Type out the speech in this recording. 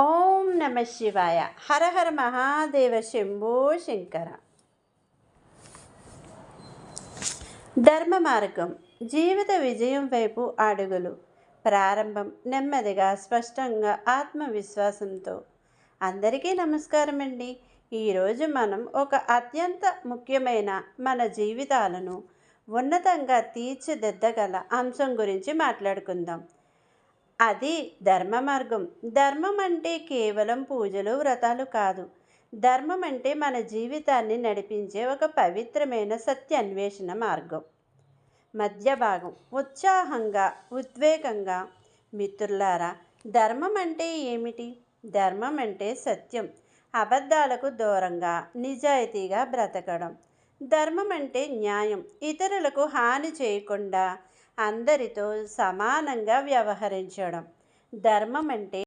ఓం నమ శివాయ. హర హర మహాదేవ శంభో శంకర. ధర్మ మార్గం జీవిత విజయం వైపు అడుగులు. ప్రారంభం నెమ్మదిగా, స్పష్టంగా, ఆత్మవిశ్వాసంతో. అందరికీ నమస్కారం అండి. ఈరోజు మనం ఒక అత్యంత ముఖ్యమైన, మన జీవితాలను ఉన్నతంగా తీర్చిదిద్దగల అంశం గురించి మాట్లాడుకుందాం. అది ధర్మ మార్గం. ధర్మం అంటే కేవలం పూజలు, వ్రతాలు కాదు. ధర్మం అంటే మన జీవితాన్ని నడిపించే ఒక పవిత్రమైన సత్య అన్వేషణ మార్గం. మధ్య భాగం ఉత్సాహంగా, ఉద్వేగంగా. మిత్రులారా, ధర్మం అంటే ఏమిటి? ధర్మం అంటే సత్యం, అబద్ధాలకు దూరంగా నిజాయితీగా బ్రతకడం. ధర్మం అంటే న్యాయం, ఇతరులకు హాని చేయకుండా అందరితో సమానంగా వ్యవహరించడం. ధర్మం అంటే